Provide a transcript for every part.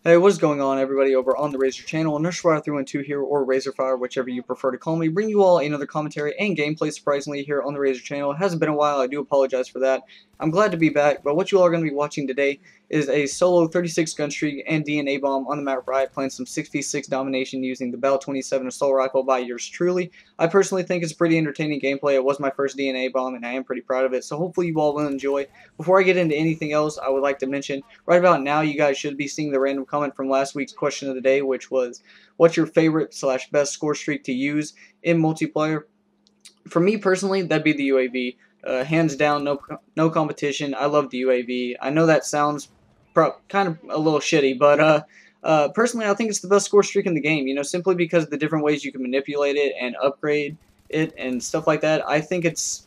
Hey, what's going on, everybody, over on the RzoR channel? RzoRFire 312 here, or RzoRFire, whichever you prefer to call me. Bring you all another commentary and gameplay, surprisingly, here on the RzoR channel. It hasn't been a while, I do apologize for that. I'm glad to be back, but what you all are going to be watching today is a solo 36 gun streak and DNA bomb on the Map Riot, playing some 6v6 domination using the BAL-27 Assault Rifle by yours truly. I personally think it's pretty entertaining gameplay. It was my first DNA bomb, and I am pretty proud of it, so hopefully you all will enjoy. Before I get into anything else, I would like to mention, right about now, you guys should be seeing the random comment from last week's question of the day, which was, what's your favorite / best score streak to use in multiplayer? For me personally, that'd be the UAV. Hands down, no competition. I love the UAV. I know that sounds kind of a little shitty, but personally, I think it's the best score streak in the game. You know, simply because of the different ways you can manipulate it and upgrade it and stuff like that. I think it's,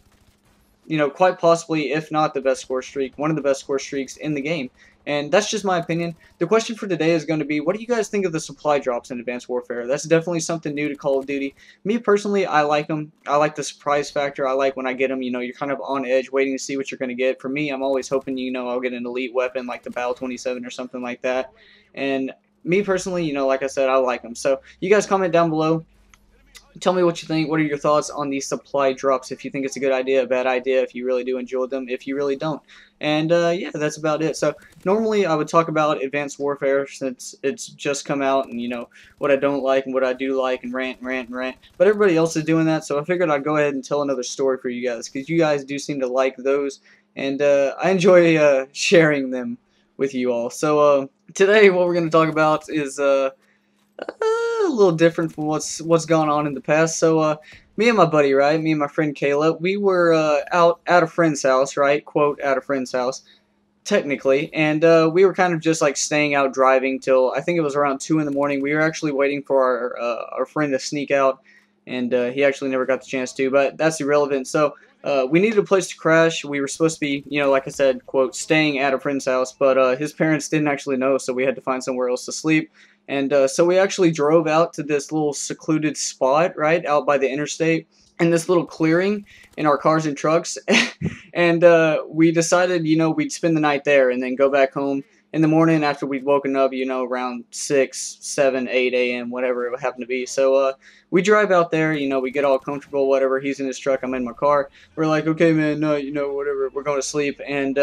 you know, quite possibly, if not the best score streak, one of the best score streaks in the game. And that's just my opinion. The question for today is going to be, what do you guys think of the supply drops in Advanced Warfare? That's definitely something new to Call of Duty. Me personally, I like them. I like the surprise factor. I like when I get them, you know, you're kind of on edge waiting to see what you're going to get. For me, I'm always hoping, you know, I'll get an elite weapon like the BAL-27 or something like that. And me personally, you know, like I said, I like them. So you guys comment down below. Tell me what you think. What are your thoughts on these supply drops? If you think it's a good idea, a bad idea, if you really do enjoy them, if you really don't. And yeah, that's about it. So normally I would talk about Advanced Warfare since it's just come out, and you know what I don't like and what I do like, and rant and rant and rant. But everybody else is doing that, so I figured I'd go ahead and tell another story for you guys, because you guys do seem to like those, and I enjoy sharing them with you all. So today what we're going to talk about is a little different from what's gone on in the past. So me and my buddy, right, me and my friend Kayla, we were out at a friend's house, right, quote, at a friend's house, technically, and we were kind of just like staying out driving till I think it was around 2 in the morning. We were actually waiting for our friend to sneak out, and he actually never got the chance to, but that's irrelevant. So we needed a place to crash. We were supposed to be, you know, like I said, quote, staying at a friend's house, but his parents didn't actually know, so we had to find somewhere else to sleep. And so we actually drove out to this little secluded spot, right, out by the interstate, in this little clearing in our cars and trucks. And we decided, you know, we'd spend the night there and then go back home in the morning after we'd woken up, you know, around 6, 7, 8 a.m., whatever it happened to be. So we drive out there, you know, we get all comfortable, whatever. He's in his truck, I'm in my car. We're like, okay, man, you know, whatever, we're going to sleep. And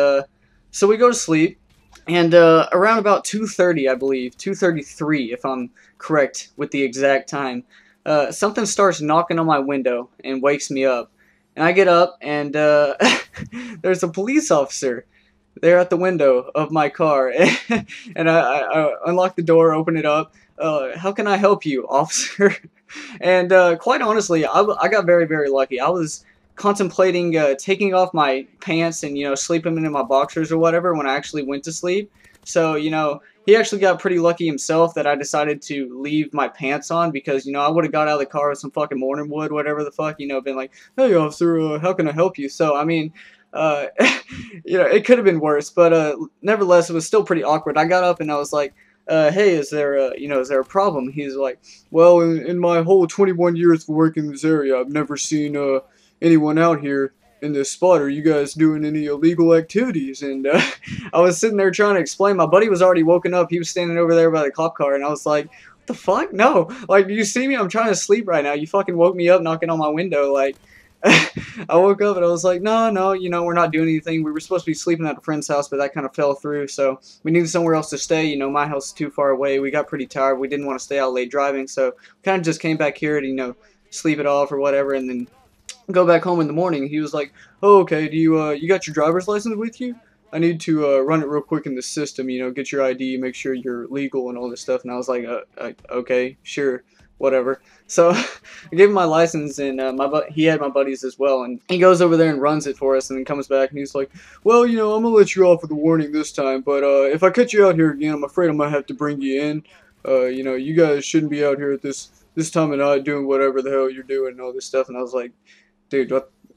so we go to sleep. And around about 2:30, I believe, 2:33, if I'm correct with the exact time, something starts knocking on my window and wakes me up. And I get up, and there's a police officer there at the window of my car. And I unlock the door, open it up. How can I help you, officer? And quite honestly, I got very, very lucky. I was contemplating taking off my pants and, you know, sleeping in my boxers or whatever when I actually went to sleep. So, you know, he actually got pretty lucky himself that I decided to leave my pants on, because, you know, I would have got out of the car with some fucking morning wood, whatever the fuck, you know, been like, hey, officer, how can I help you? So, I mean, you know, it could have been worse, but nevertheless, it was still pretty awkward. I got up and I was like, hey, is there a problem? He's like, well, in my whole 21 years of working in this area, I've never seen anyone out here in this spot. Are you guys doing any illegal activities? And I was sitting there trying to explain. My buddy was already woken up. He was standing over there by the cop car, and I was like, what the fuck? No. Like, do you see me? I'm trying to sleep right now. You fucking woke me up knocking on my window. Like, I woke up and I was like, no, you know, we're not doing anything. We were supposed to be sleeping at a friend's house, but that kind of fell through, so we needed somewhere else to stay. You know, my house is too far away. We got pretty tired. We didn't want to stay out late driving, so we kind of just came back here to, you know, sleep it off or whatever, and then go back home in the morning. He was like, oh, okay, do you got your driver's license with you? I need to run it real quick in the system, you know, get your ID, make sure you're legal and all this stuff. And I was like, okay, sure, whatever. So I gave him my license, and he had my buddies as well, and he goes over there and runs it for us, and then comes back and he's like, well, you know, I'm gonna let you off with a warning this time, but if I catch you out here again, I'm afraid I might have to bring you in. You know, you guys shouldn't be out here at this time of night doing whatever the hell you're doing and all this stuff. And I was like, dude,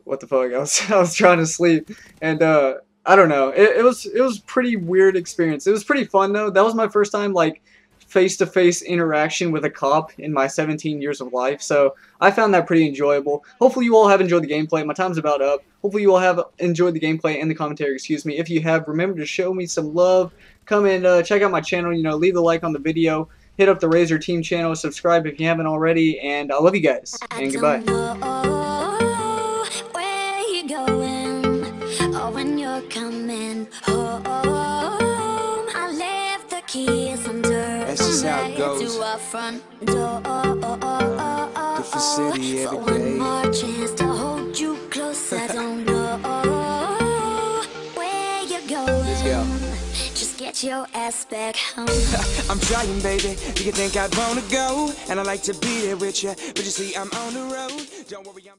what the fuck? I was trying to sleep, and I don't know. It was pretty weird experience. It was pretty fun though. That was my first time like face-to-face interaction with a cop in my 17 years of life, so I found that pretty enjoyable. Hopefully you all have enjoyed the gameplay. My time's about up. Hopefully you all have enjoyed the gameplay and the commentary, excuse me. If you have, remember to show me some love, come and check out my channel. You know, leave a like on the video, hit up the RzoR Team channel, subscribe if you haven't already, and I love you guys, and goodbye. When you're coming home, I left the keys under to our front door. Different city every For one day. more chance to hold you close, I don't know where you're going. Let's go. Just get your ass back home. I'm trying, baby. Do you think I'd wanna go? And I like to be there with you, but you see, I'm on the road. Don't worry, I'm